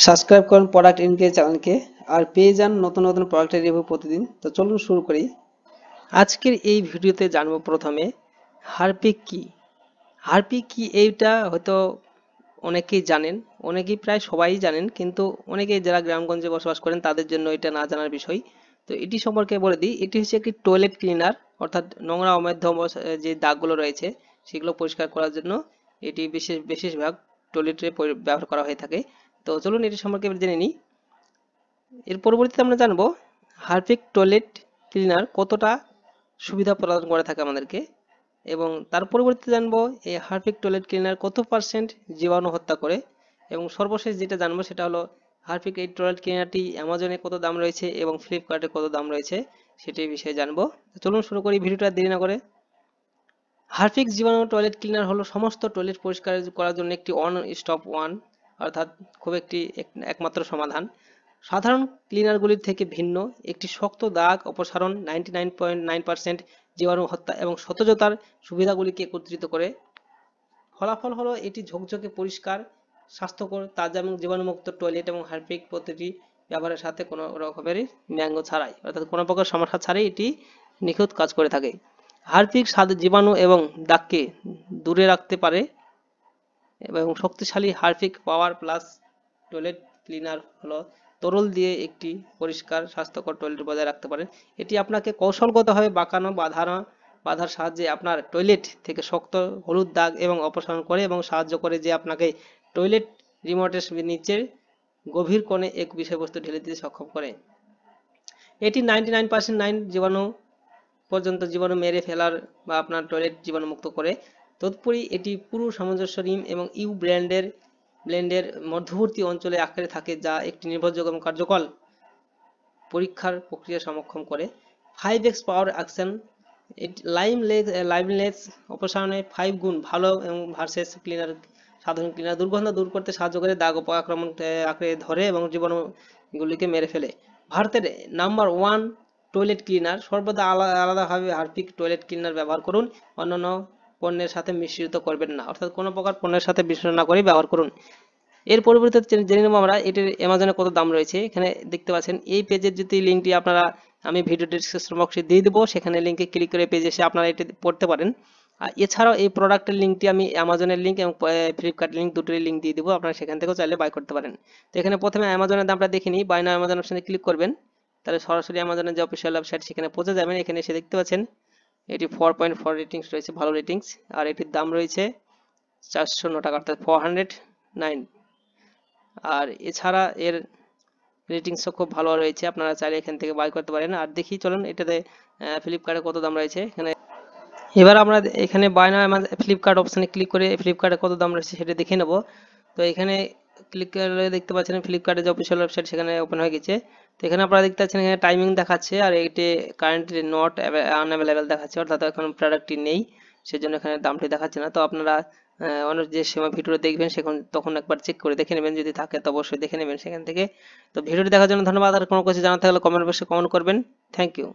Subscribe করুন product ইনকে চ্যানেলকে আর পেয়ে যান নতুন নতুন প্রোডাক্টের রিভিউ প্রতিদিন। তো চলুন শুরু করি। আজকের এই ভিডিওতে জানবো প্রথমে হারপিক কি। হারপিক কি এইটা হয়তো অনেকেই জানেন, অনেকেই প্রায় সবাই জানেন, কিন্তু অনেকেই যারা গ্রামগঞ্জে বসবাস করেন তাদের জন্য এটা না জানার বিষয়। তো এটি সম্পর্কে বলে দিই, এটি হচ্ছে একটি টয়লেট ক্লিনার, অর্থাৎ নোংরা অমেধ্য যে দাগগুলো রয়েছে সেগুলো পরিষ্কার করার জন্য এটি বিশেষভাগ টয়লেটে ব্যবহার করা হয়ে থাকে। তো চলুন এটি সম্পর্কে জেনে নিই। এর পরবর্তীতে আমরা জানবো হারপিক টয়লেট ক্লিনার কতটা সুবিধা প্রদান করে থাকে আমাদেরকে, এবং তার পরবর্তীতে জানবো এই হারপিক টয়লেট ক্লিনার কত পার্সেন্ট জীবাণু হত্যা করে, এবং সর্বশেষ যেটা জানবো সেটা হলো হারপিক এই টয়লেট ক্লিনারটি অ্যামাজনে কত দাম রয়েছে এবং ফ্লিপকার্টে কত দাম রয়েছে সেটির বিষয়ে জানবো। চলুন শুরু করি ভিডিওটা দেরি না করে। হারপিক জীবাণু টয়লেট ক্লিনার হলো সমস্ত টয়লেট পরিষ্কার করার জন্য একটি ওয়ান স্টপ ওয়ান, অর্থাৎ খুব একমাত্র সমাধান। সাধারণ ক্লিনারগুলির থেকে ভিন্ন, একটি শক্ত দাগ অপসারণ, 99.9% জীবাণু হত্যা এবং সতেজতার সুবিধাগুলিকে একত্রিত করে। ফলাফল হলো এটি ঝকঝকে পরিষ্কার, স্বাস্থ্যকর, তাজা এবং জীবাণুমুক্ত টয়লেট, এবং হারপিক প্রতিটি ব্যবহারের সাথে কোনো রকমের ব্যঙ্গ ছাড়াই, অর্থাৎ কোনো প্রকার সমস্যা ছাড়াই এটি নিখুঁত কাজ করে থাকে। হারপিক জীবাণু এবং দাগকে দূরে রাখতে পারে, এবং শক্তিশালী Harpic power plus toilet cleaner হলো তরল দিয়ে একটি পরিষ্কার স্বাস্থ্যকর টয়লেট বজায় রাখতে পারে। এটি আপনাকে কৌশলগতভাবে বাঁধার সাহায্যে আপনার টয়লেট থেকে শক্ত হলুদ দাগ এবং অপসারণ করে, এবং সাহায্য করে যে আপনাকে টয়লেট রিমোটের নিচের গভীর কোণে এক বিষয়বস্তু ঢেলে দিতে সক্ষম করে। এটি 99% জীবাণু পর্যন্ত জীবাণু মেরে ফেলার বা আপনার টয়লেট জীবাণুমুক্ত করে। তদুপরি এটি পুরো সামঞ্জস্য রিম এবং ইউ ব্লেন্ডের মধ্যবর্তী অঞ্চলে আকারে থাকে, যা একটি নির্ভরযোগ্য এবং কার্যকর পরীক্ষার প্রক্রিয়া সমক্ষম করে। 5x পাওয়ার অ্যাকশন, লাইমলেস অপসারণে 5 গুণ ভালো এবং ভার্সেস ক্লিনার। সাধারণ ক্লিনার দুর্গন্ধ দূর করতে সাহায্য করে, দাগ আক্রমণ আঁকড়ে ধরে এবং জীবাণুগুলিকে মেরে ফেলে। ভারতের নাম্বার 1 টয়লেট ক্লিনার। সর্বদা আলাদাভাবে হারপিক টয়লেট ক্লিনার ব্যবহার করুন, অন্যান্য পণ্যের সাথে মিশ্রিত করবেন না, অর্থাৎ কোনো প্রকার পণ্যের সাথে মিশ্রণ না করে ব্যবহার করুন। এর পরবর্তীতে জেনে নেব আমরা এটির অ্যামাজনে কত দাম রয়েছে। এখানে দেখতে পাচ্ছেন এই পেজের যদি লিঙ্কটি আপনারা আমি ভিডিও ডেসক্রিপশন বক্সে দিয়ে দেবো, সেখানে লিঙ্কে ক্লিক করে পেজে এসে আপনারা এটি পড়তে পারেন। আর এছাড়াও এই প্রোডাক্টের লিঙ্কটি আমি অ্যামাজনের লিঙ্ক এবং ফ্লিপকার্টের লিঙ্ক দুটোরই লিঙ্ক দিয়ে দেবো, আপনারা সেখান থেকেও চাইলে বাই করতে পারেন। তো এখানে প্রথমে অ্যামাজনের দামটা দেখে নিই। বাই নাও অ্যামাজন অপশনে ক্লিক করবেন, তাহলে সরাসরি অ্যামাজনের যে অফিসিয়াল ওয়েবসাইট সেখানে পৌঁছে যাবেন। এখানে এসে দেখতে পাচ্ছেন এটি 4.4 রেটিংস রয়েছে, ভালো রেটিংস, আর এটির দাম রয়েছে 409 টাকা, অর্থাৎ 409। আর এছাড়া এর রেটিংসও খুব ভালো রয়েছে, আপনারা চাইলে এখান থেকে বাই করতে পারেন। আর দেখি চলুন এটাতে ফ্লিপকার্টে কত দাম রয়েছে। এবার আমরা এখানে বাই নাও ফ্লিপকার্ট অপশানে ক্লিক করে ফ্লিপকার্টে কত দাম রয়েছে সেটা দেখে নেব। তো এখানে ক্লিক করে দেখতে পাচ্ছেন ফ্লিপকার্টের যে অফিসিয়াল ওয়েবসাইট সেখানে ওপেন হয়ে গেছে। তো এখানে আপনারা দেখতে পাচ্ছেন এখানে টাইমিং দেখাচ্ছে, আর এটি কারেন্টলি নট আনঅ্যাভেলেবেল দেখাচ্ছে, অর্থাৎ এখন প্রোডাক্টটি নেই, সেজন্য এখানে দামটি দেখাচ্ছে না। তো আপনারা অন্য যে সময় ভিডিও দেখবেন তখন একবার চেক করে দেখে নেবেন, যদি থাকে তো অবশ্যই দেখে নেবেন সেখান থেকে। তো ভিডিওটি দেখার জন্য ধন্যবাদ। আর কোনো কিছু জানাতে হলে কমেন্ট বক্সে কমেন্ট করবেন। Thank you.